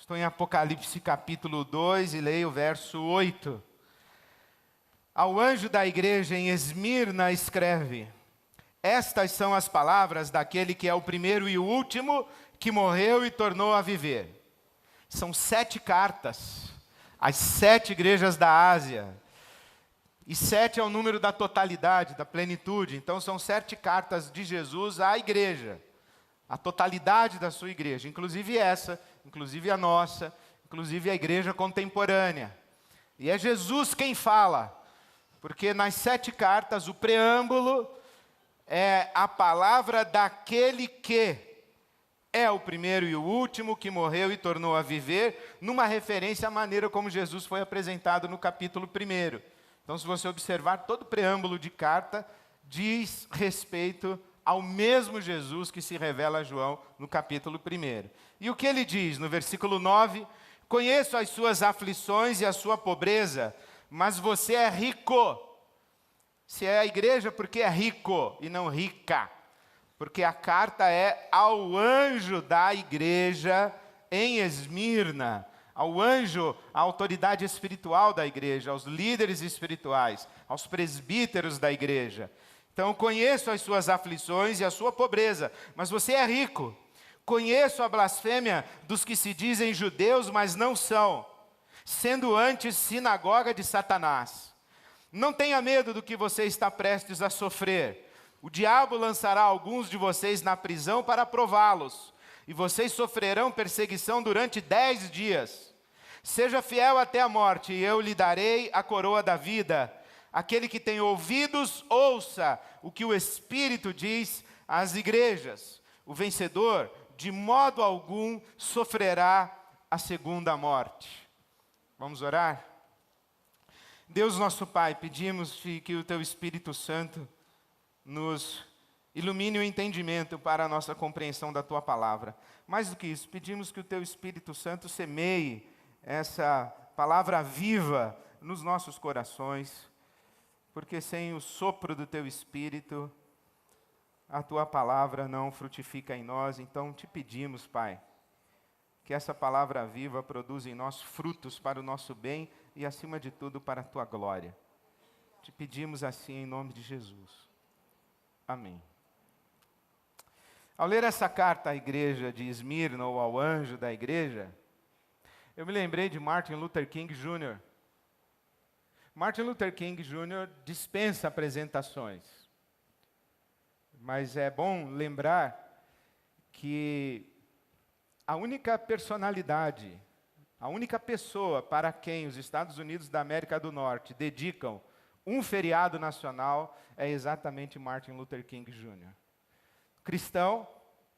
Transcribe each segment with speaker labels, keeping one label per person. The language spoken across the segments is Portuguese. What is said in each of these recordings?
Speaker 1: Estou em Apocalipse capítulo 2 e leio o verso 8. Ao anjo da igreja em Esmirna escreve: estas são as palavras daquele que é o primeiro e o último, que morreu e tornou a viver. São 7 cartas, às 7 igrejas da Ásia. E 7 é o número da totalidade, da plenitude. Então são 7 cartas de Jesus à igreja. A totalidade da sua igreja, inclusive essa, inclusive a nossa, inclusive a igreja contemporânea. E é Jesus quem fala, porque nas 7 cartas o preâmbulo é a palavra daquele que é o primeiro e o último, que morreu e tornou a viver, numa referência à maneira como Jesus foi apresentado no capítulo 1. Então, se você observar, todo o preâmbulo de carta diz respeito ao mesmo Jesus que se revela a João no capítulo 1. E o que ele diz no versículo 9? Conheço as suas aflições e a sua pobreza, mas você é rico. Se é a igreja, porque é rico e não rica. Porque a carta é ao anjo da igreja em Esmirna. Ao anjo, a autoridade espiritual da igreja, aos líderes espirituais, aos presbíteros da igreja. Então, conheço as suas aflições e a sua pobreza, mas você é rico. Conheço a blasfêmia dos que se dizem judeus, mas não são, sendo antes sinagoga de Satanás. Não tenha medo do que você está prestes a sofrer. O diabo lançará alguns de vocês na prisão para prová-los, e vocês sofrerão perseguição durante 10 dias. Seja fiel até a morte, e eu lhe darei a coroa da vida. Aquele que tem ouvidos, ouça o que o Espírito diz às igrejas. O vencedor, de modo algum, sofrerá a segunda morte. Vamos orar? Deus nosso Pai, pedimos-te que o Teu Espírito Santo nos ilumine o entendimento para a nossa compreensão da Tua palavra. Mais do que isso, pedimos que o Teu Espírito Santo semeie essa palavra viva nos nossos corações, porque sem o sopro do Teu Espírito, a Tua palavra não frutifica em nós. Então te pedimos, Pai, que essa palavra viva produza em nós frutos para o nosso bem e, acima de tudo, para a Tua glória. Te pedimos assim em nome de Jesus. Amém. Ao ler essa carta à igreja de Esmirna, ou ao anjo da igreja, eu me lembrei de Martin Luther King Jr. Martin Luther King Jr. dispensa apresentações, mas é bom lembrar que a única personalidade, a única pessoa para quem os Estados Unidos da América do Norte dedicam um feriado nacional é exatamente Martin Luther King Jr. Cristão,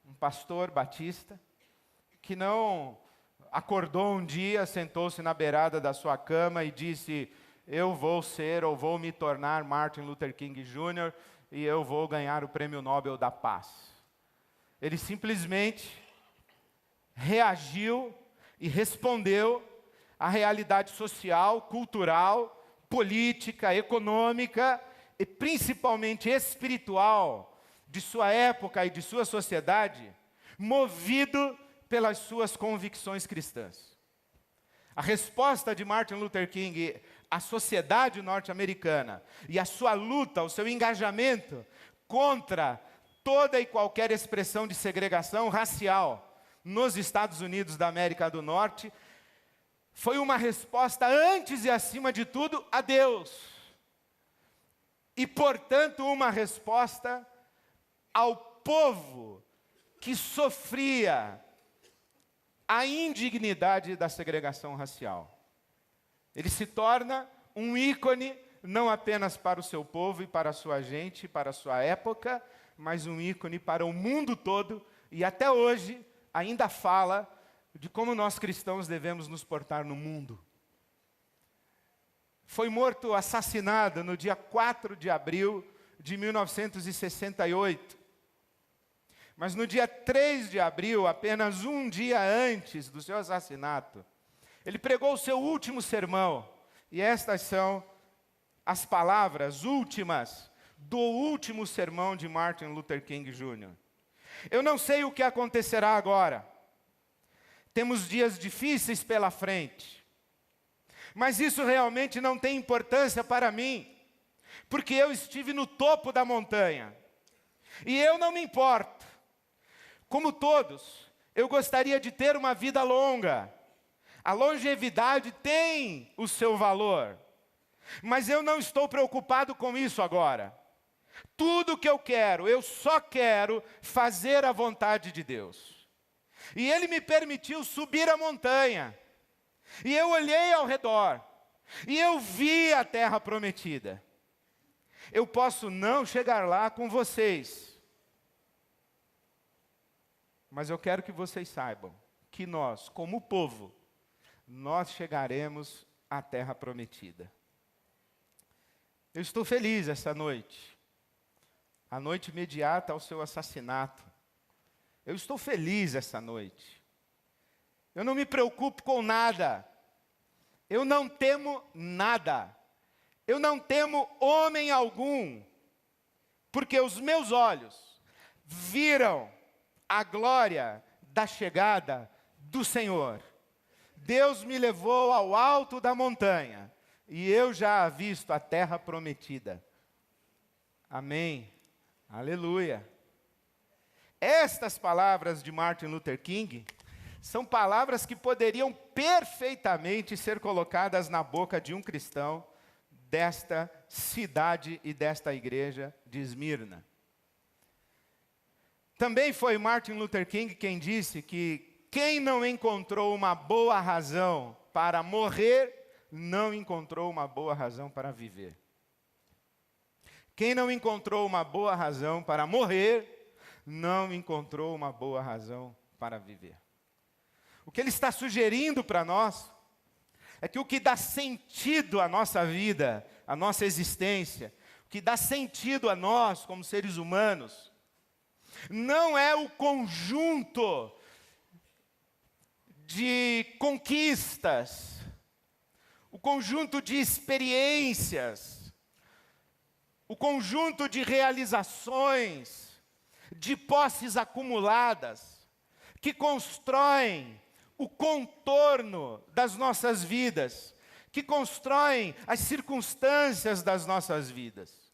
Speaker 1: um pastor batista, que não acordou um dia, sentou-se na beirada da sua cama e disse: eu vou ser ou vou me tornar Martin Luther King Jr. e eu vou ganhar o Prêmio Nobel da Paz. Ele simplesmente reagiu e respondeu à realidade social, cultural, política, econômica e principalmente espiritual de sua época e de sua sociedade, movido pelas suas convicções cristãs. A resposta de Martin Luther King à sociedade norte-americana e a sua luta, o seu engajamento contra toda e qualquer expressão de segregação racial nos Estados Unidos da América do Norte, foi uma resposta, antes e acima de tudo, a Deus. E, portanto, uma resposta ao povo que sofria a indignidade da segregação racial. Ele se torna um ícone, não apenas para o seu povo e para a sua gente, para a sua época, mas um ícone para o mundo todo, e até hoje ainda fala de como nós cristãos devemos nos portar no mundo. Foi morto, assassinado no dia 4 de abril de 1968. Mas no dia 3 de abril, apenas um dia antes do seu assassinato, ele pregou o seu último sermão. E estas são as palavras últimas do último sermão de Martin Luther King Jr. Eu não sei o que acontecerá agora. temos dias difíceis pela frente, mas isso realmente não tem importância para mim, porque eu estive no topo da montanha, e eu não me importo. Como todos, eu gostaria de ter uma vida longa. A longevidade tem o seu valor, mas eu não estou preocupado com isso agora. Tudo que eu só quero fazer a vontade de Deus. E Ele me permitiu subir a montanha, e eu olhei ao redor, e eu vi a terra prometida. Eu posso não chegar lá com vocês, mas eu quero que vocês saibam que nós, como povo, nós chegaremos à terra prometida. Eu estou feliz essa noite, a noite imediata ao seu assassinato. Eu estou feliz essa noite. Eu não me preocupo com nada. Eu não temo nada. Eu não temo homem algum, porque os meus olhos viram a glória da chegada do Senhor. Deus me levou ao alto da montanha, e eu já avisto a terra prometida. Amém. Aleluia. Estas palavras de Martin Luther King são palavras que poderiam perfeitamente ser colocadas na boca de um cristão desta cidade e desta igreja de Esmirna. Também foi Martin Luther King quem disse que quem não encontrou uma boa razão para morrer, não encontrou uma boa razão para viver. Quem não encontrou uma boa razão para morrer, não encontrou uma boa razão para viver. O que ele está sugerindo para nós é que o que dá sentido à nossa vida, à nossa existência, o que dá sentido a nós como seres humanos, não é o conjunto de conquistas, o conjunto de experiências, o conjunto de realizações, de posses acumuladas, que constroem o contorno das nossas vidas, que constroem as circunstâncias das nossas vidas.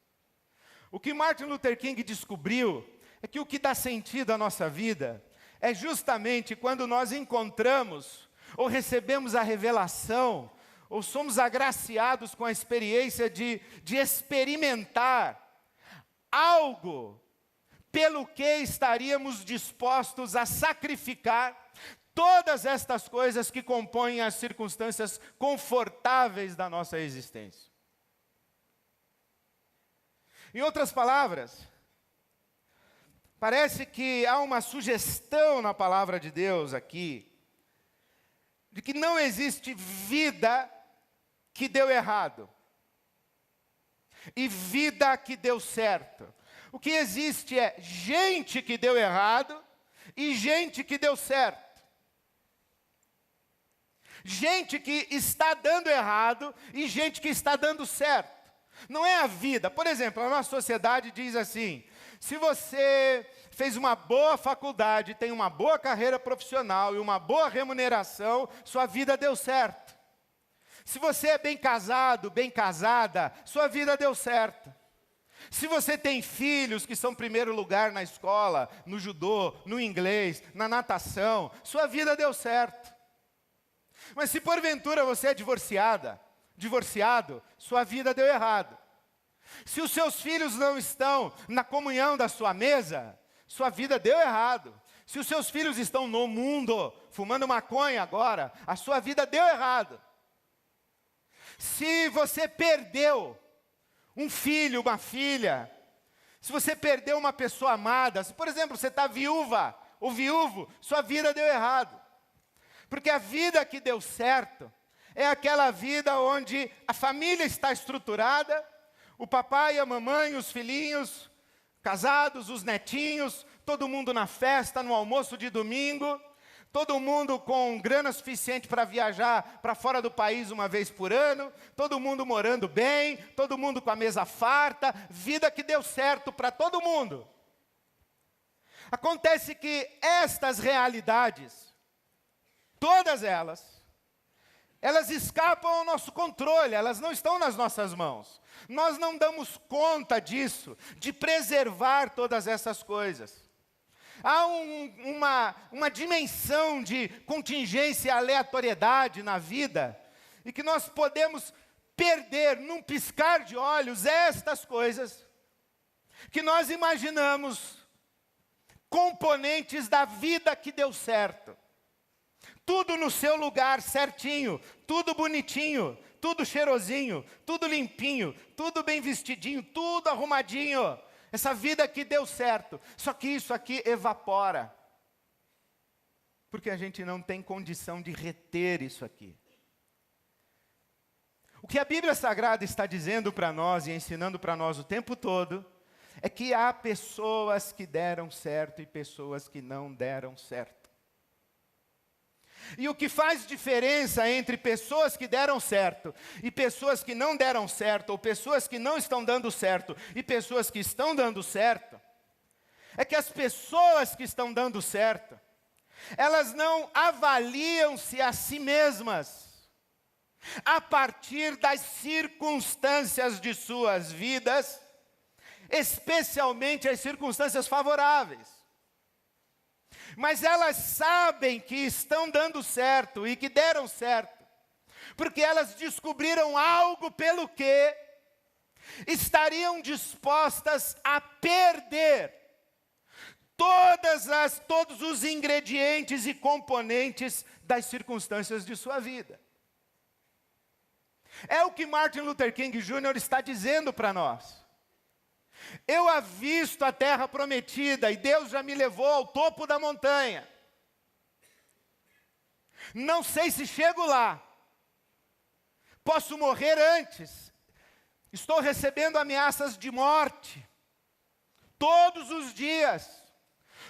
Speaker 1: O que Martin Luther King descobriu é que o que dá sentido à nossa vida é justamente quando nós encontramos ou recebemos a revelação, ou somos agraciados com a experiência de experimentar algo pelo que estaríamos dispostos a sacrificar todas estas coisas que compõem as circunstâncias confortáveis da nossa existência. Em outras palavras, parece que há uma sugestão na palavra de Deus aqui, de que não existe vida que deu errado e vida que deu certo. O que existe é gente que deu errado e gente que deu certo. Gente que está dando errado e gente que está dando certo. Não é a vida. Por exemplo, a nossa sociedade diz assim: se você fez uma boa faculdade, tem uma boa carreira profissional e uma boa remuneração, sua vida deu certo. Se você é bem casado, bem casada, sua vida deu certo. Se você tem filhos que são primeiro lugar na escola, no judô, no inglês, na natação, sua vida deu certo. Mas se porventura você é divorciado, sua vida deu errado. Se os seus filhos não estão na comunhão da sua mesa, sua vida deu errado. Se os seus filhos estão no mundo, fumando maconha agora, a sua vida deu errado. Se você perdeu um filho, uma filha, se você perdeu uma pessoa amada, se por exemplo você está viúva ou viúvo, sua vida deu errado. Porque a vida que deu certo é aquela vida onde a família está estruturada, o papai, a mamãe, os filhinhos, casados, os netinhos, todo mundo na festa, no almoço de domingo, todo mundo com grana suficiente para viajar para fora do país uma vez por ano, todo mundo morando bem, todo mundo com a mesa farta, vida que deu certo para todo mundo. Acontece que estas realidades Todas elas escapam ao nosso controle, elas não estão nas nossas mãos. Nós não damos conta disso, de preservar todas essas coisas. Há uma dimensão de contingência e aleatoriedade na vida, e que nós podemos perder num piscar de olhos estas coisas, que nós imaginamos componentes da vida que deu certo. Tudo no seu lugar certinho, tudo bonitinho, tudo cheirosinho, tudo limpinho, tudo bem vestidinho, tudo arrumadinho. Essa vida que deu certo. Só que isso aqui evapora. Porque a gente não tem condição de reter isso aqui. O que a Bíblia Sagrada está dizendo para nós e ensinando para nós o tempo todo, é que há pessoas que deram certo e pessoas que não deram certo. E o que faz diferença entre pessoas que deram certo e pessoas que não deram certo, ou pessoas que não estão dando certo e pessoas que estão dando certo, é que as pessoas que estão dando certo, elas não avaliam-se a si mesmas a partir das circunstâncias de suas vidas, especialmente as circunstâncias favoráveis. Mas elas sabem que estão dando certo e que deram certo, porque elas descobriram algo pelo que estariam dispostas a perder todos os ingredientes e componentes das circunstâncias de sua vida. É o que Martin Luther King Jr. está dizendo para nós. Eu avisto a terra prometida e Deus já me levou ao topo da montanha. Não sei se chego lá. Posso morrer antes. Estou recebendo ameaças de morte. Todos os dias.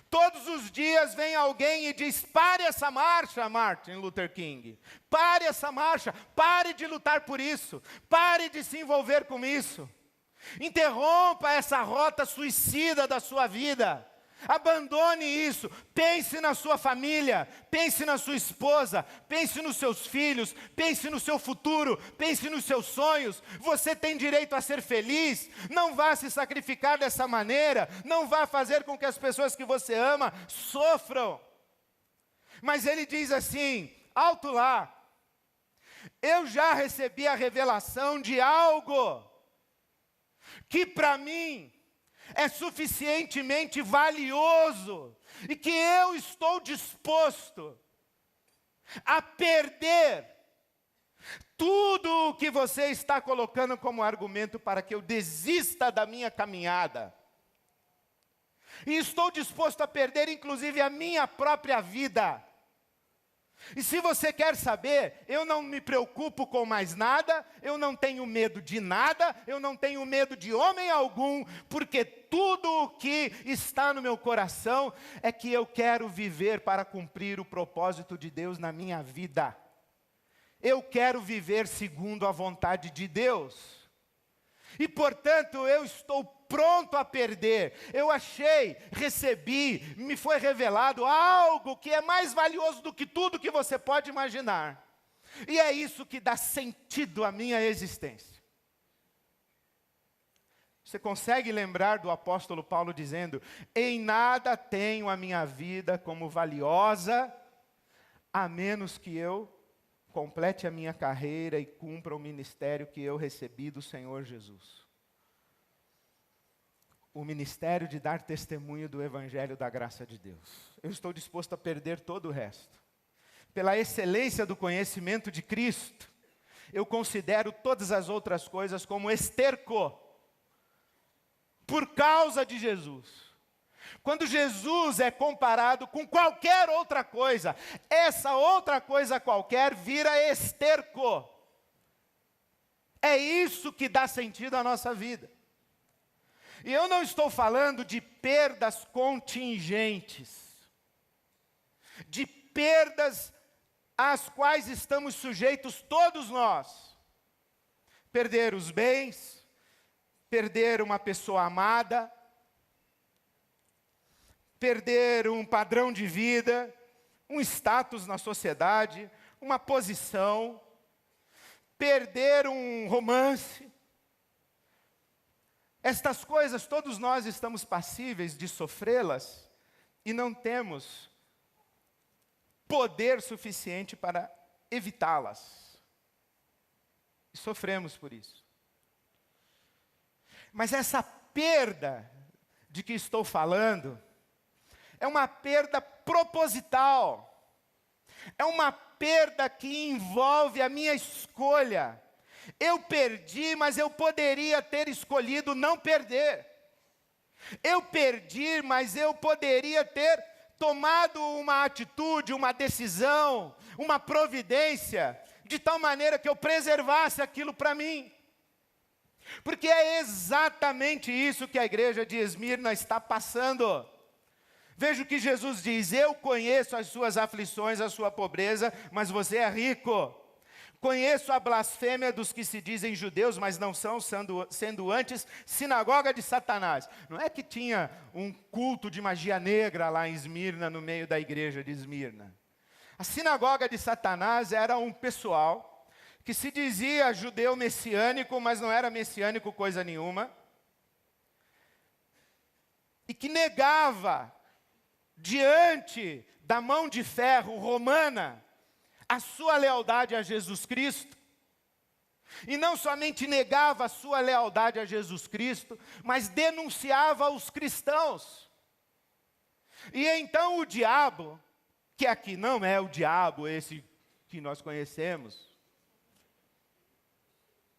Speaker 1: Todos os dias vem alguém e diz: pare essa marcha, Martin Luther King. Pare essa marcha. Pare de lutar por isso. Pare de se envolver com isso. Interrompa essa rota suicida da sua vida. Abandone isso. Pense na sua família. Pense na sua esposa. Pense nos seus filhos. Pense no seu futuro. Pense nos seus sonhos. Você tem direito a ser feliz. Não vá se sacrificar dessa maneira. Não vá fazer com que as pessoas que você ama sofram. Mas ele diz assim: alto lá. Eu já recebi a revelação de algo que para mim é suficientemente valioso e que eu estou disposto a perder tudo o que você está colocando como argumento para que eu desista da minha caminhada. E estou disposto a perder inclusive a minha própria vida. E se você quer saber, eu não me preocupo com mais nada, eu não tenho medo de nada, eu não tenho medo de homem algum, porque tudo o que está no meu coração é que eu quero viver para cumprir o propósito de Deus na minha vida. Eu quero viver segundo a vontade de Deus. E portanto eu estou pronto a perder. Eu achei, recebi, me foi revelado algo que é mais valioso do que tudo que você pode imaginar. E é isso que dá sentido à minha existência. Você consegue lembrar do apóstolo Paulo dizendo: em nada tenho a minha vida como valiosa, a menos que eu complete a minha carreira e cumpra o ministério que eu recebi do Senhor Jesus. O ministério de dar testemunho do Evangelho da graça de Deus. Eu estou disposto a perder todo o resto. Pela excelência do conhecimento de Cristo, eu considero todas as outras coisas como esterco. Por causa de Jesus. Quando Jesus é comparado com qualquer outra coisa, essa outra coisa qualquer vira esterco. É isso que dá sentido à nossa vida. E eu não estou falando de perdas contingentes, de perdas às quais estamos sujeitos todos nós. Perder os bens, perder uma pessoa amada, perder um padrão de vida, um status na sociedade, uma posição, perder um romance. Estas coisas, todos nós estamos passíveis de sofrê-las e não temos poder suficiente para evitá-las. E sofremos por isso. Mas essa perda de que estou falando é uma perda proposital. É uma perda que envolve a minha escolha. Eu perdi, mas eu poderia ter escolhido não perder. Eu perdi, mas eu poderia ter tomado uma atitude, uma decisão, uma providência, de tal maneira que eu preservasse aquilo para mim. Porque é exatamente isso que a igreja de Esmirna está passando. Veja o que Jesus diz: eu conheço as suas aflições, a sua pobreza, mas você é rico. Conheço a blasfêmia dos que se dizem judeus, mas não são, sendo antes sinagoga de Satanás. Não é que tinha um culto de magia negra lá em Esmirna, no meio da igreja de Esmirna. A sinagoga de Satanás era um pessoal que se dizia judeu messiânico, mas não era messiânico coisa nenhuma, e que negava, diante da mão de ferro romana, a sua lealdade a Jesus Cristo. E não somente negava a sua lealdade a Jesus Cristo, mas denunciava os cristãos. E então o diabo, que aqui não é o diabo esse que nós conhecemos,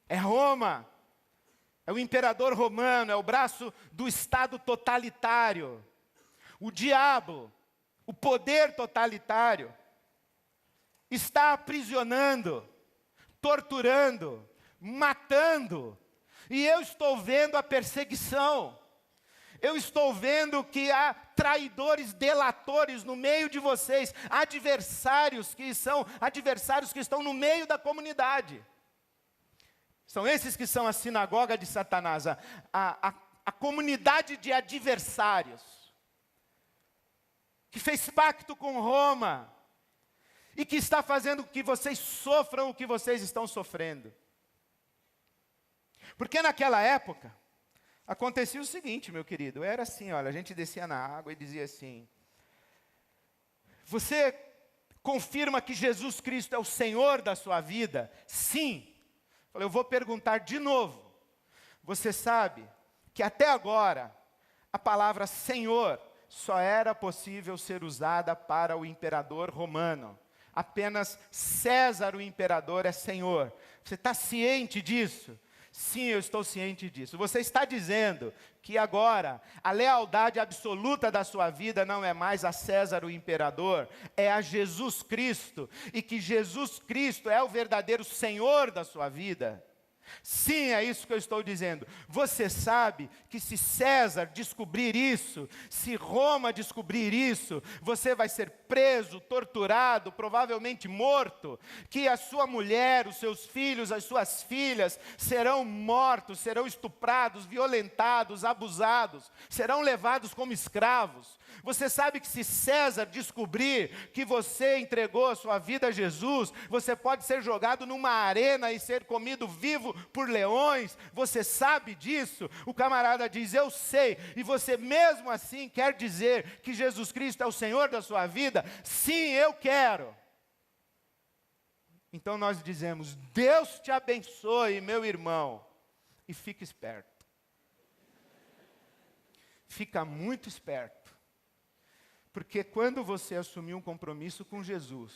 Speaker 1: é Roma, é o imperador romano, é o braço do Estado totalitário. O diabo, o poder totalitário, está aprisionando, torturando, matando. E eu estou vendo a perseguição. Eu estou vendo que há traidores, delatores no meio de vocês, adversários que estão no meio da comunidade. São esses que são a sinagoga de Satanás, a comunidade de adversários, que fez pacto com Roma, e que está fazendo que vocês sofram o que vocês estão sofrendo. Porque naquela época, acontecia o seguinte, meu querido, era assim, olha, a gente descia na água e dizia assim: você confirma que Jesus Cristo é o Senhor da sua vida? Sim. Eu vou perguntar de novo. Você sabe que até agora, a palavra Senhor só era possível ser usada para o imperador romano. Apenas César, o imperador, é Senhor. Você está ciente disso? Sim, eu estou ciente disso. Você está dizendo que agora a lealdade absoluta da sua vida não é mais a César, o imperador, é a Jesus Cristo, e que Jesus Cristo é o verdadeiro Senhor da sua vida? Sim, é isso que eu estou dizendo. Você sabe que se César descobrir isso, se Roma descobrir isso, você vai ser preso, torturado, provavelmente morto, que a sua mulher, os seus filhos, as suas filhas serão mortos, serão estuprados, violentados, abusados, serão levados como escravos. Você sabe que se César descobrir que você entregou a sua vida a Jesus, você pode ser jogado numa arena e ser comido vivo por leões. Você sabe disso? O camarada diz: eu sei. E você mesmo assim quer dizer que Jesus Cristo é o Senhor da sua vida? Sim, eu quero. Então nós dizemos: Deus te abençoe, meu irmão. E fica esperto. Fica muito esperto. Porque quando você assumiu um compromisso com Jesus,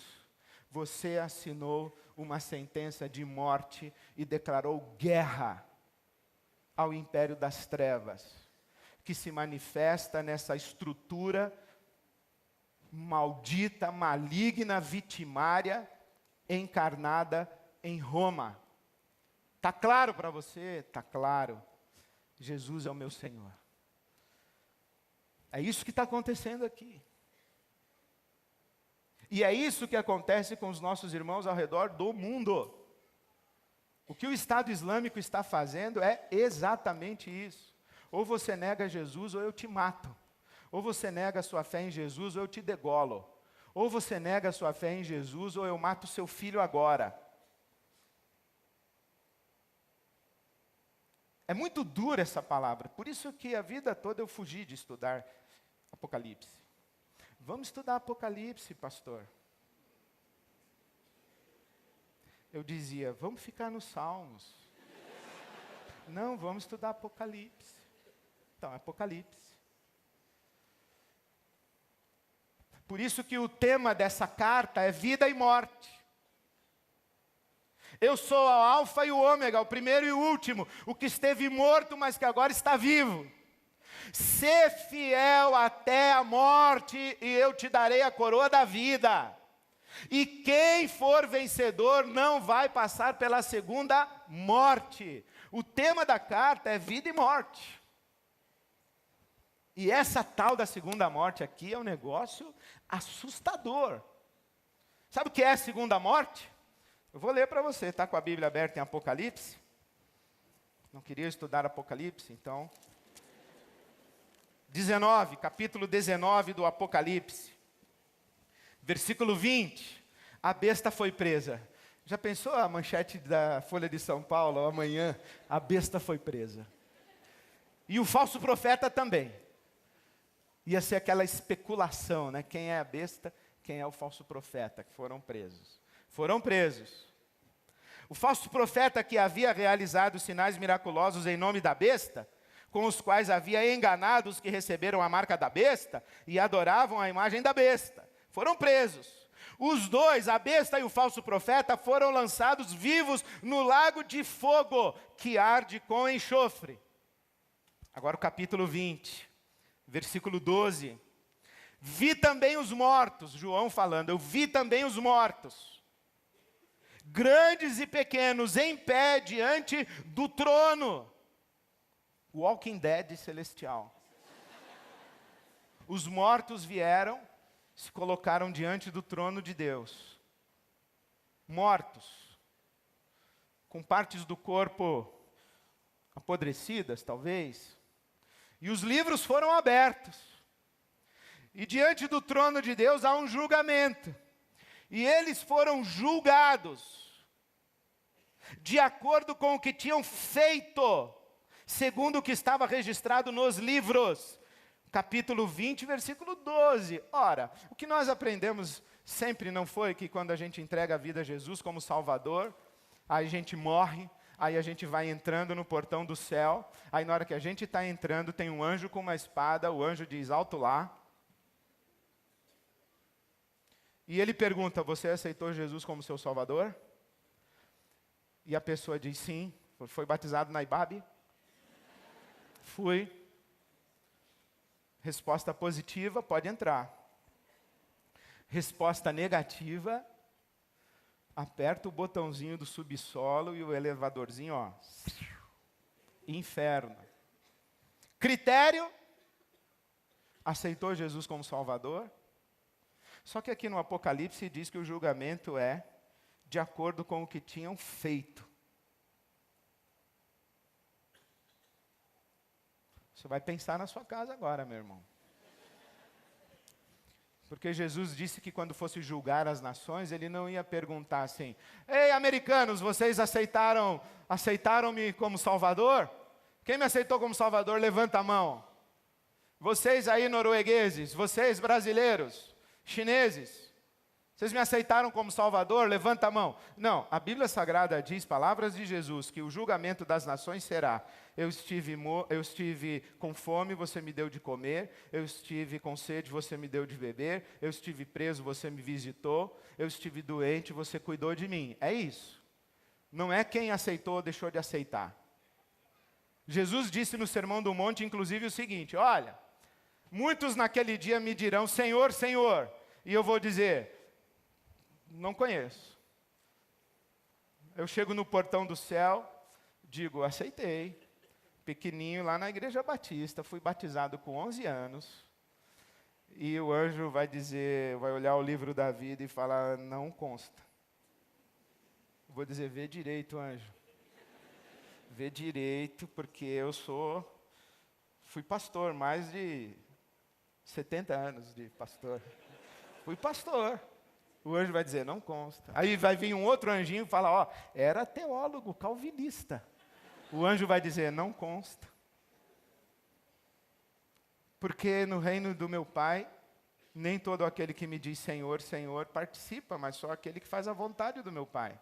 Speaker 1: você assinou uma sentença de morte e declarou guerra ao império das trevas, que se manifesta nessa estrutura maldita, maligna, vitimária, encarnada em Roma. Está claro para você? Está claro. Jesus é o meu Senhor. É isso que está acontecendo aqui. E é isso que acontece com os nossos irmãos ao redor do mundo. O que o Estado Islâmico está fazendo é exatamente isso. Ou você nega Jesus ou eu te mato. Ou você nega a sua fé em Jesus ou eu te degolo. Ou você nega a sua fé em Jesus, ou eu mato seu filho agora. É muito dura essa palavra, por isso que a vida toda eu fugi de estudar Apocalipse. Vamos estudar Apocalipse, pastor. Eu dizia, vamos ficar nos Salmos. Não, vamos estudar Apocalipse. Então, Apocalipse. Por isso que o tema dessa carta é vida e morte. Eu sou o alfa e o ômega, o primeiro e o último, o que esteve morto, mas que agora está vivo. Sê fiel até a morte, e eu te darei a coroa da vida. E quem for vencedor não vai passar pela segunda morte. O tema da carta é vida e morte. E essa tal da segunda morte aqui é um negócio assustador. Sabe o que é a segunda morte? Eu vou ler para você, está com a Bíblia aberta em Apocalipse? Não queria estudar Apocalipse, então. Capítulo 19 do Apocalipse. Versículo 20. A besta foi presa. Já pensou a manchete da Folha de São Paulo, amanhã? A besta foi presa. E o falso profeta também. Ia ser aquela especulação, né? Quem é a besta, quem é o falso profeta, que foram presos. Foram presos. O falso profeta que havia realizado sinais miraculosos em nome da besta, com os quais havia enganado os que receberam a marca da besta e adoravam a imagem da besta, foram presos. Os dois, a besta e o falso profeta, foram lançados vivos no lago de fogo, que arde com enxofre. Agora o capítulo 20, versículo 12. Vi também os mortos, João falando, eu vi também os mortos, grandes e pequenos, em pé diante do trono. Walking Dead celestial. Os mortos vieram, se colocaram diante do trono de Deus. Mortos, com partes do corpo apodrecidas, talvez. E os livros foram abertos. E diante do trono de Deus há um julgamento. E eles foram julgados de acordo com o que tinham feito, segundo o que estava registrado nos livros. Capítulo 20, versículo 12. Ora, o que nós aprendemos sempre não foi que quando a gente entrega a vida a Jesus como Salvador, aí a gente morre, aí a gente vai entrando no portão do céu, aí na hora que a gente está entrando tem um anjo com uma espada, o anjo diz, alto lá. E ele pergunta, você aceitou Jesus como seu Salvador? E a pessoa diz, sim. Foi batizado na IBAB? Fui. Resposta positiva, pode entrar. Resposta negativa, aperta o botãozinho do subsolo e o elevadorzinho, ó. Inferno. Critério, aceitou Jesus como Salvador? Só que aqui no Apocalipse diz que o julgamento é de acordo com o que tinham feito. Você vai pensar na sua casa agora, meu irmão. Porque Jesus disse que quando fosse julgar as nações, ele não ia perguntar assim, ei, americanos, vocês aceitaram-me como Salvador? Quem me aceitou como Salvador, levanta a mão. Vocês aí noruegueses, vocês brasileiros, chineses, vocês me aceitaram como Salvador? Levanta a mão. Não, a Bíblia Sagrada diz, palavras de Jesus, que o julgamento das nações será, eu estive com fome, você me deu de comer, eu estive com sede, você me deu de beber, eu estive preso, você me visitou, eu estive doente, você cuidou de mim. É isso. Não é quem aceitou ou deixou de aceitar. Jesus disse no Sermão do Monte, inclusive, o seguinte, olha, muitos naquele dia me dirão, Senhor, Senhor, e eu vou dizer, não conheço. Eu chego no portão do céu, digo, aceitei. Pequenininho lá na Igreja Batista, fui batizado com 11 anos. E o anjo vai dizer, vai olhar o livro da vida e falar, não consta. Eu vou dizer, vê direito, anjo. Vê direito, porque eu fui pastor, mais de 70 anos de pastor. Fui pastor. O anjo vai dizer, não consta. Aí vai vir um outro anjinho e fala, ó, era teólogo calvinista. O anjo vai dizer, não consta. Porque no reino do meu Pai, nem todo aquele que me diz Senhor, Senhor participa, mas só aquele que faz a vontade do meu Pai.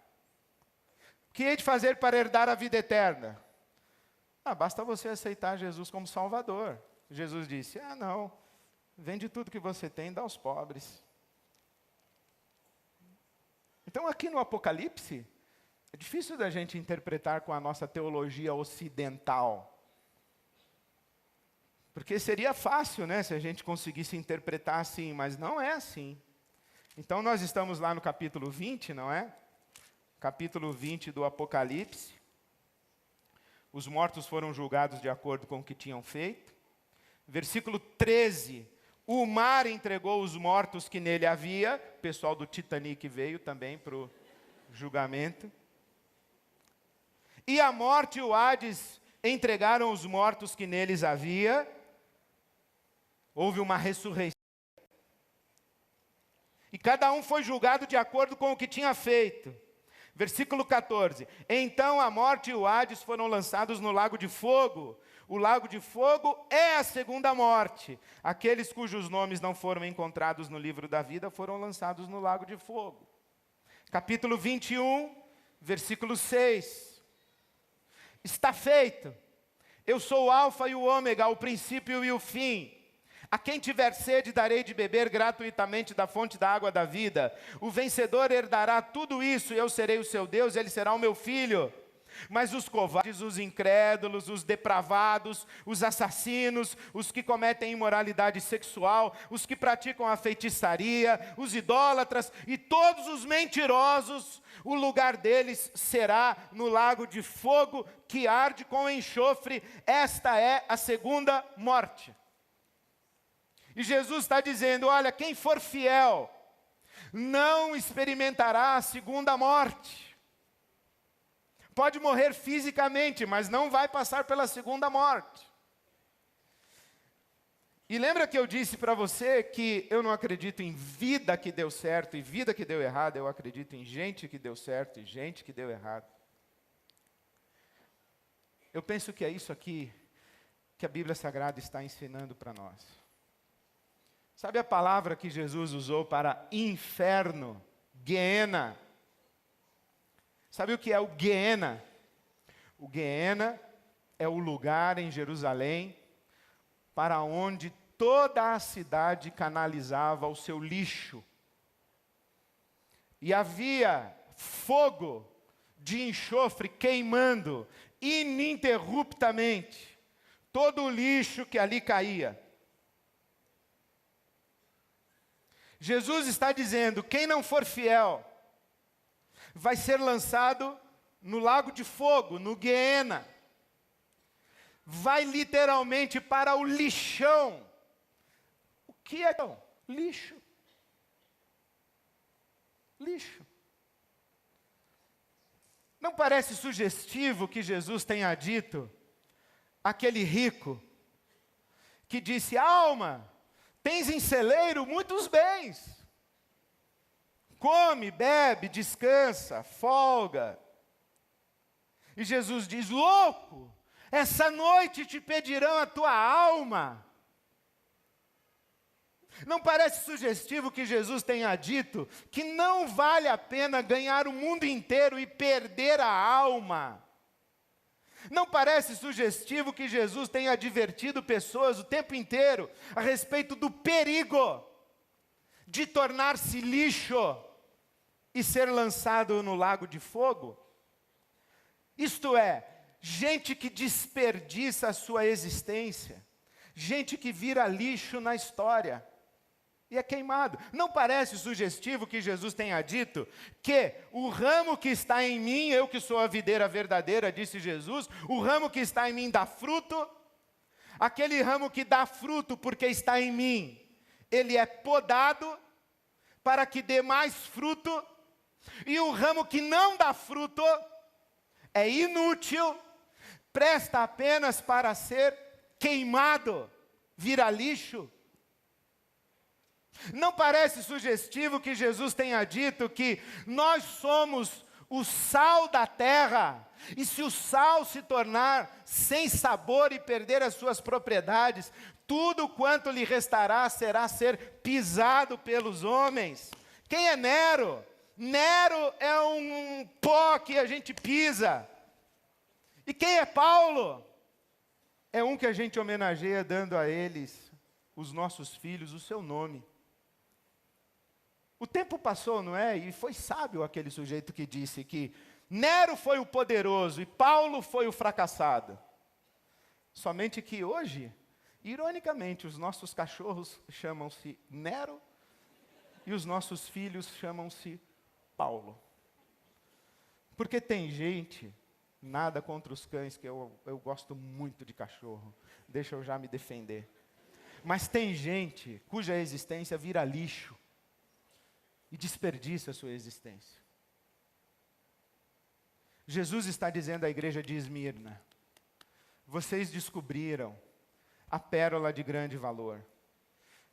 Speaker 1: O que hei de fazer para herdar a vida eterna? Basta você aceitar Jesus como Salvador. Jesus disse, não, vende tudo que você tem e dá aos pobres. Então aqui no Apocalipse, é difícil da gente interpretar com a nossa teologia ocidental. Porque seria fácil, né, se a gente conseguisse interpretar assim, mas não é assim. Então nós estamos lá no capítulo 20, não é? Capítulo 20 do Apocalipse. Os mortos foram julgados de acordo com o que tinham feito. Versículo 13. O mar entregou os mortos que nele havia. O pessoal do Titanic veio também para o julgamento. E a morte e o Hades entregaram os mortos que neles havia. Houve uma ressurreição. E cada um foi julgado de acordo com o que tinha feito. Versículo 14. Então a morte e o Hades foram lançados no lago de fogo. O lago de fogo é a segunda morte. Aqueles cujos nomes não foram encontrados no livro da vida foram lançados no lago de fogo. Capítulo 21, versículo 6. Está feito. Eu sou o Alfa e o Ômega, o princípio e o fim. A quem tiver sede, darei de beber gratuitamente da fonte da água da vida. O vencedor herdará tudo isso, e eu serei o seu Deus, e ele será o meu filho. Mas os covardes, os incrédulos, os depravados, os assassinos, os que cometem imoralidade sexual, os que praticam a feitiçaria, os idólatras e todos os mentirosos, o lugar deles será no lago de fogo que arde com enxofre. Esta é a segunda morte. E Jesus está dizendo, olha, quem for fiel não experimentará a segunda morte. Pode morrer fisicamente, mas não vai passar pela segunda morte. E lembra que eu disse para você que eu não acredito em vida que deu certo e vida que deu errado, eu acredito em gente que deu certo e gente que deu errado. Eu penso que é isso aqui que a Bíblia Sagrada está ensinando para nós. Sabe a palavra que Jesus usou para inferno? Guiena. Sabe o que é o Guiena? O Guiena é o lugar em Jerusalém para onde toda a cidade canalizava o seu lixo. E havia fogo de enxofre queimando ininterruptamente todo o lixo que ali caía. Jesus está dizendo, quem não for fiel, vai ser lançado no lago de fogo, no Guiena. Vai literalmente para o lixão. O que é então? Lixo. Lixo. Não parece sugestivo que Jesus tenha dito àquele rico que disse, alma, tens em celeiro muitos bens. Come, bebe, descansa, folga. E Jesus diz, louco, essa noite te pedirão a tua alma. Não parece sugestivo que Jesus tenha dito que não vale a pena ganhar o mundo inteiro e perder a alma? Não parece sugestivo que Jesus tenha advertido pessoas o tempo inteiro a respeito do perigo de tornar-se lixo e ser lançado no lago de fogo? Isto é, gente que desperdiça a sua existência, gente que vira lixo na história e é queimado. Não parece sugestivo que Jesus tenha dito que o ramo que está em mim, eu que sou a videira verdadeira, disse Jesus, o ramo que está em mim dá fruto, aquele ramo que dá fruto porque está em mim, ele é podado para que dê mais fruto, e o ramo que não dá fruto é inútil, presta apenas para ser queimado, vira lixo. Não parece sugestivo que Jesus tenha dito que nós somos o sal da terra, e se o sal se tornar sem sabor e perder as suas propriedades, tudo quanto lhe restará será ser pisado pelos homens. Quem é Nero? Nero é um pó que a gente pisa. E quem é Paulo? É um que a gente homenageia dando a eles, os nossos filhos, o seu nome. O tempo passou, não é? E foi sábio aquele sujeito que disse que Nero foi o poderoso e Paulo foi o fracassado. Somente que hoje, ironicamente, os nossos cachorros chamam-se Nero e os nossos filhos chamam-se Paulo. Porque tem gente, nada contra os cães, que eu gosto muito de cachorro, deixa eu já me defender. Mas tem gente cuja existência vira lixo e desperdiça a sua existência. Jesus está dizendo à igreja de Esmirna: vocês descobriram a pérola de grande valor.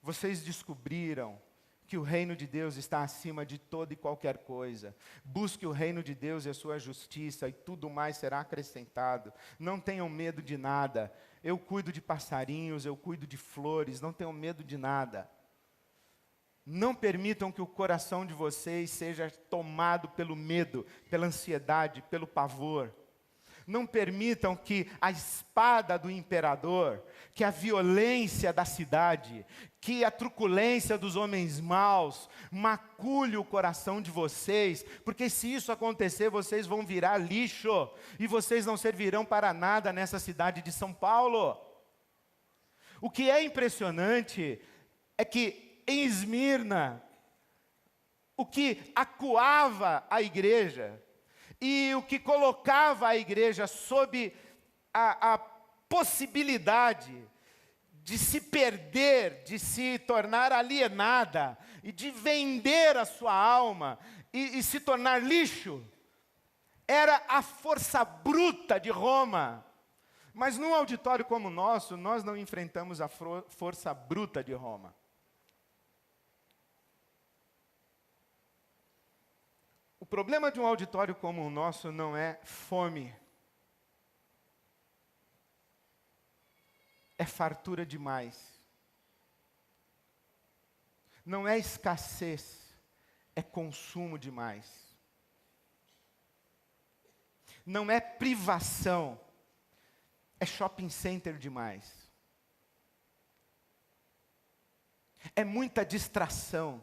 Speaker 1: Vocês descobriram que o reino de Deus está acima de toda e qualquer coisa. Busque o reino de Deus e a sua justiça, e tudo mais será acrescentado. Não tenham medo de nada. Eu cuido de passarinhos, eu cuido de flores, não tenham medo de nada. Não permitam que o coração de vocês seja tomado pelo medo, pela ansiedade, pelo pavor. Não permitam que a espada do imperador, que a violência da cidade, que a truculência dos homens maus macule o coração de vocês, porque se isso acontecer, vocês vão virar lixo, e vocês não servirão para nada nessa cidade de São Paulo. O que é impressionante é que em Esmirna, o que acuava a igreja e o que colocava a igreja sob a possibilidade de se perder, de se tornar alienada e de vender a sua alma e se tornar lixo, era a força bruta de Roma. Mas num auditório como o nosso, nós não enfrentamos a força bruta de Roma. O problema de um auditório como o nosso não é fome. É fartura demais. Não é escassez, é consumo demais. Não é privação, é shopping center demais. É muita distração.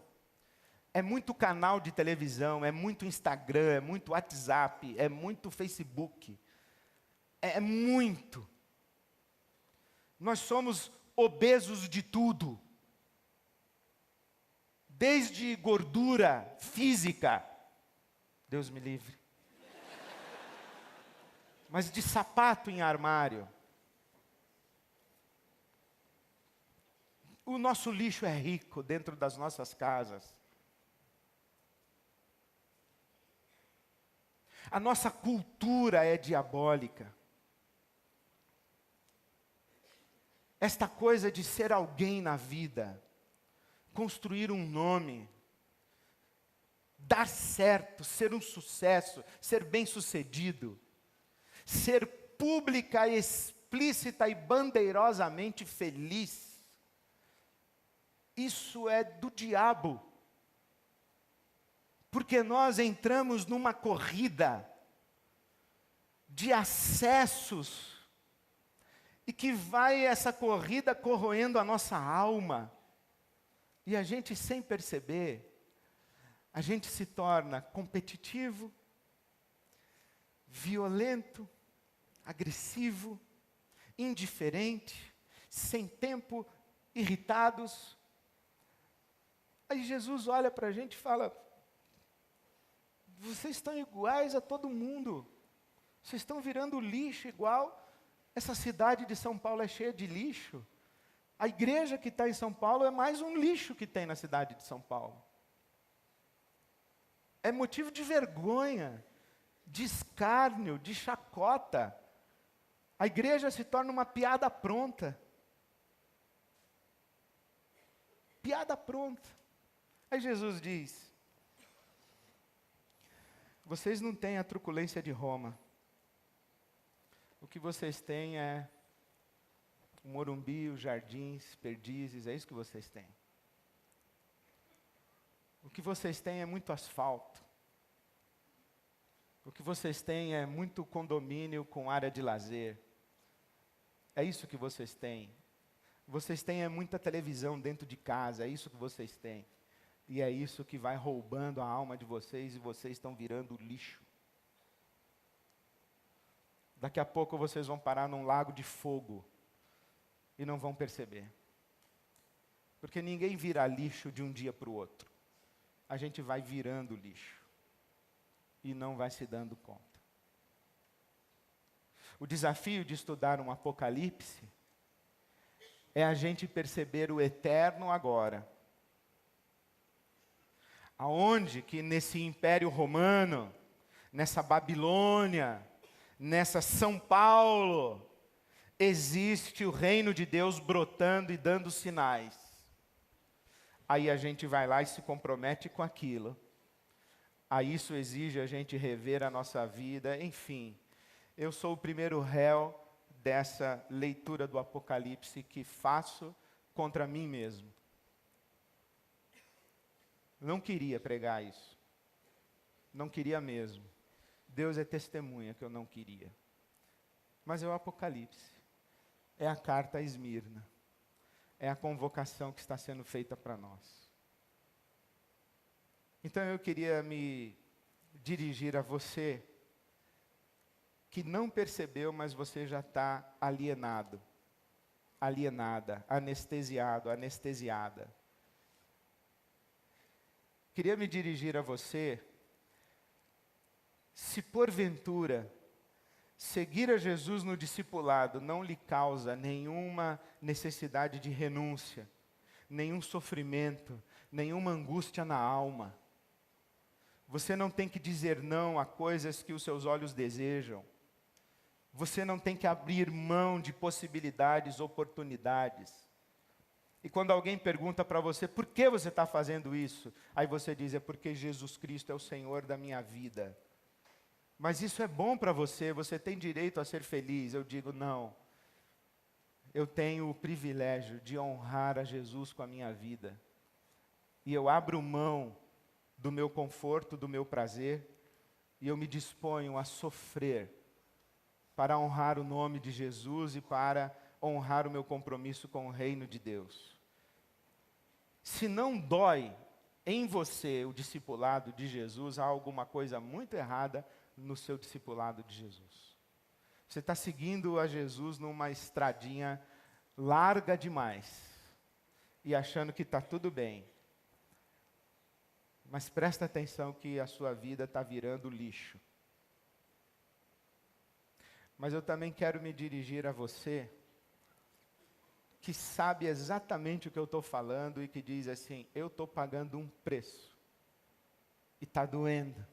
Speaker 1: É muito canal de televisão, é muito Instagram, é muito WhatsApp, é muito Facebook. É muito. Nós somos obesos de tudo. Desde gordura física, Deus me livre. Mas de sapato em armário. O nosso lixo é rico dentro das nossas casas. A nossa cultura é diabólica. Esta coisa de ser alguém na vida, construir um nome, dar certo, ser um sucesso, ser bem-sucedido, ser pública, explícita e bandeirosamente feliz, isso é do diabo. Porque nós entramos numa corrida de acessos e que vai essa corrida corroendo a nossa alma. E a gente, sem perceber, a gente se torna competitivo, violento, agressivo, indiferente, sem tempo, irritados. Aí Jesus olha para a gente e fala: vocês estão iguais a todo mundo. Vocês estão virando lixo igual. Essa cidade de São Paulo é cheia de lixo. A igreja que está em São Paulo é mais um lixo que tem na cidade de São Paulo. É motivo de vergonha, de escárnio, de chacota. A igreja se torna uma piada pronta. piada pronta. Aí Jesus diz: vocês não têm a truculência de Roma. O que vocês têm é o Morumbi, os Jardins, Perdizes, é isso que vocês têm. O que vocês têm é muito asfalto. O que vocês têm é muito condomínio com área de lazer. É isso que vocês têm. Vocês têm é muita televisão dentro de casa, é isso que vocês têm. E é isso que vai roubando a alma de vocês e vocês estão virando lixo. Daqui a pouco vocês vão parar num lago de fogo e não vão perceber. Porque ninguém vira lixo de um dia para o outro. A gente vai virando lixo e não vai se dando conta. O desafio de estudar um Apocalipse é a gente perceber o eterno agora. Aonde que nesse Império Romano, nessa Babilônia, nessa São Paulo, existe o reino de Deus brotando e dando sinais. Aí a gente vai lá e se compromete com aquilo. Aí isso exige a gente rever a nossa vida, enfim. Eu sou o primeiro réu dessa leitura do Apocalipse que faço contra mim mesmo. Não queria pregar isso. Não queria mesmo. Deus é testemunha que eu não queria. Mas é o Apocalipse. É a carta a Esmirna. É a convocação que está sendo feita para nós. Então eu queria me dirigir a você que não percebeu, mas você já está alienado, alienada, anestesiado, anestesiada. Queria me dirigir a você, se porventura seguir a Jesus no discipulado não lhe causa nenhuma necessidade de renúncia, nenhum sofrimento, nenhuma angústia na alma. Você não tem que dizer não a coisas que os seus olhos desejam. Você não tem que abrir mão de possibilidades, oportunidades. E quando alguém pergunta para você, por que você está fazendo isso? Aí você diz, é porque Jesus Cristo é o Senhor da minha vida. Mas isso é bom para você, você tem direito a ser feliz. Eu digo, não. Eu tenho o privilégio de honrar a Jesus com a minha vida. E eu abro mão do meu conforto, do meu prazer, e eu me disponho a sofrer para honrar o nome de Jesus e para honrar o meu compromisso com o reino de Deus. Se não dói em você o discipulado de Jesus, há alguma coisa muito errada no seu discipulado de Jesus. Você está seguindo a Jesus numa estradinha larga demais e achando que está tudo bem. Mas presta atenção que a sua vida está virando lixo. Mas eu também quero me dirigir a você que sabe exatamente o que eu estou falando e que diz assim, eu estou pagando um preço e está doendo.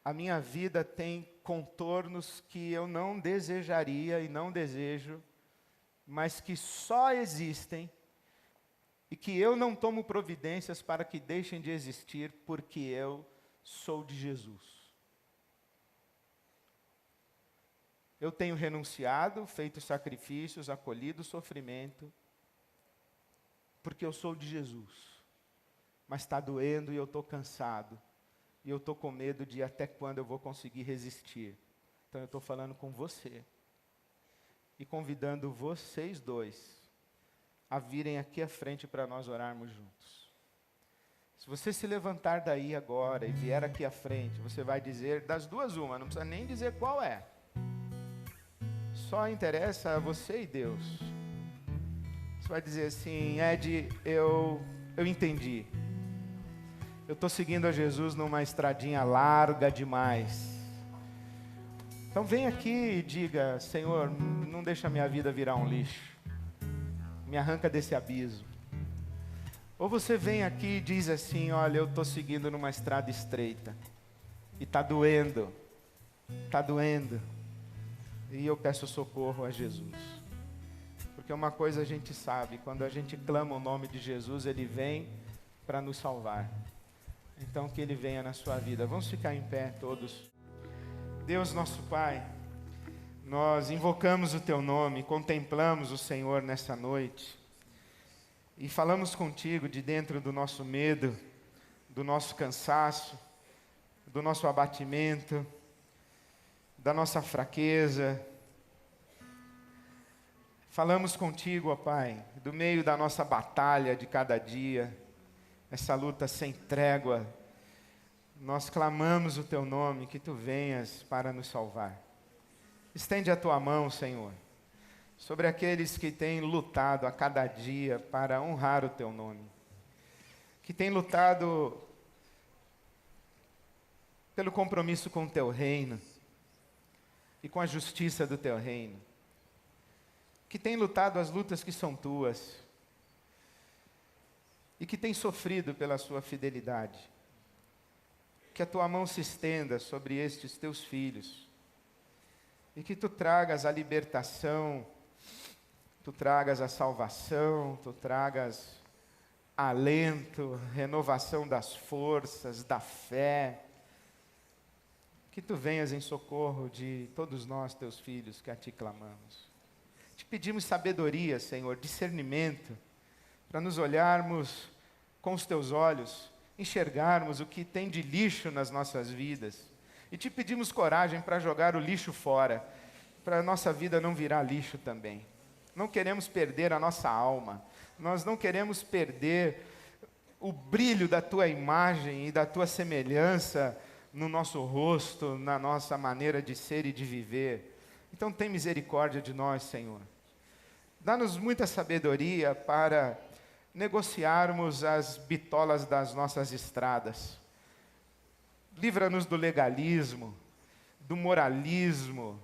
Speaker 1: A minha vida tem contornos que eu não desejaria e não desejo, mas que só existem e que eu não tomo providências para que deixem de existir porque eu sou de Jesus. Eu tenho renunciado, feito sacrifícios, acolhido sofrimento, porque eu sou de Jesus. Mas está doendo e eu estou cansado. E eu estou com medo de até quando eu vou conseguir resistir. Então eu estou falando com você. E convidando vocês dois a virem aqui à frente para nós orarmos juntos. Se você se levantar daí agora e vier aqui à frente, você vai dizer das duas uma, não precisa nem dizer qual é. Só interessa a você e Deus. Você vai dizer assim, Ed, eu entendi. Eu estou seguindo a Jesus numa estradinha larga demais. Então vem aqui e diga, Senhor, não deixa a minha vida virar um lixo. Me arranca desse abismo. Ou você vem aqui e diz assim, olha, eu estou seguindo numa estrada estreita. E está doendo. Está doendo. E eu peço socorro a Jesus. Porque uma coisa a gente sabe, quando a gente clama o nome de Jesus, Ele vem para nos salvar. Então que Ele venha na sua vida. Vamos ficar em pé todos. Deus nosso Pai, nós invocamos o Teu nome, contemplamos o Senhor nessa noite. E falamos contigo de dentro do nosso medo, do nosso cansaço, do nosso abatimento, da nossa fraqueza. Falamos contigo, ó Pai, do meio da nossa batalha de cada dia, essa luta sem trégua. Nós clamamos o Teu nome, que Tu venhas para nos salvar. Estende a Tua mão, Senhor, sobre aqueles que têm lutado a cada dia para honrar o Teu nome, que têm lutado pelo compromisso com o Teu reino e com a justiça do Teu reino, que têm lutado as lutas que são Tuas e que têm sofrido pela Sua fidelidade. Que a Tua mão se estenda sobre estes Teus filhos e que Tu tragas a libertação, Tu tragas a salvação, Tu tragas alento, renovação das forças, da fé. Que Tu venhas em socorro de todos nós, Teus filhos, que a Ti clamamos. Te pedimos sabedoria, Senhor, discernimento, para nos olharmos com os Teus olhos, enxergarmos o que tem de lixo nas nossas vidas. E Te pedimos coragem para jogar o lixo fora, para a nossa vida não virar lixo também. Não queremos perder a nossa alma, nós não queremos perder o brilho da Tua imagem e da Tua semelhança no nosso rosto, na nossa maneira de ser e de viver. Então tem misericórdia de nós, Senhor. Dá-nos muita sabedoria para negociarmos as bitolas das nossas estradas. Livra-nos do legalismo, do moralismo,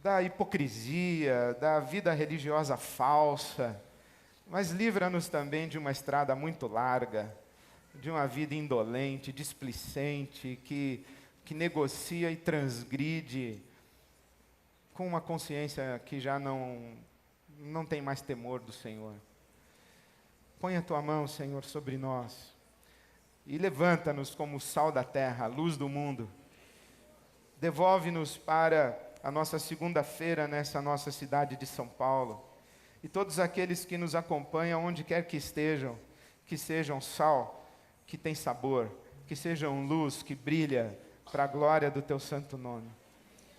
Speaker 1: da hipocrisia, da vida religiosa falsa, mas livra-nos também de uma estrada muito larga, de uma vida indolente, displicente, que negocia e transgride com uma consciência que já não tem mais temor do Senhor. Põe a Tua mão, Senhor, sobre nós e levanta-nos como o sal da terra, a luz do mundo. Devolve-nos para a nossa segunda-feira nessa nossa cidade de São Paulo. E todos aqueles que nos acompanham, onde quer que estejam, que sejam sal, que tem sabor, que sejam luz, que brilha para a glória do Teu santo nome.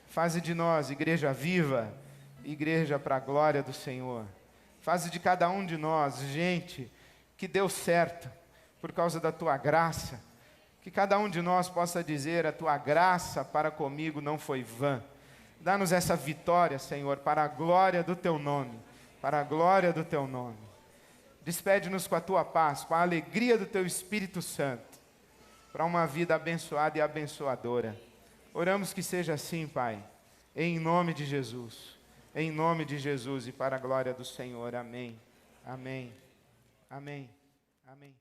Speaker 1: Faze de nós igreja viva, igreja para a glória do Senhor. Faze de cada um de nós gente que deu certo por causa da Tua graça. Que cada um de nós possa dizer: a Tua graça para comigo não foi vã. Dá-nos essa vitória, Senhor, para a glória do Teu nome. Para a glória do Teu nome. Despede-nos com a Tua paz, com a alegria do Teu Espírito Santo, para uma vida abençoada e abençoadora. Oramos que seja assim, Pai, em nome de Jesus. Em nome de Jesus e para a glória do Senhor. Amém. Amém. Amém. Amém.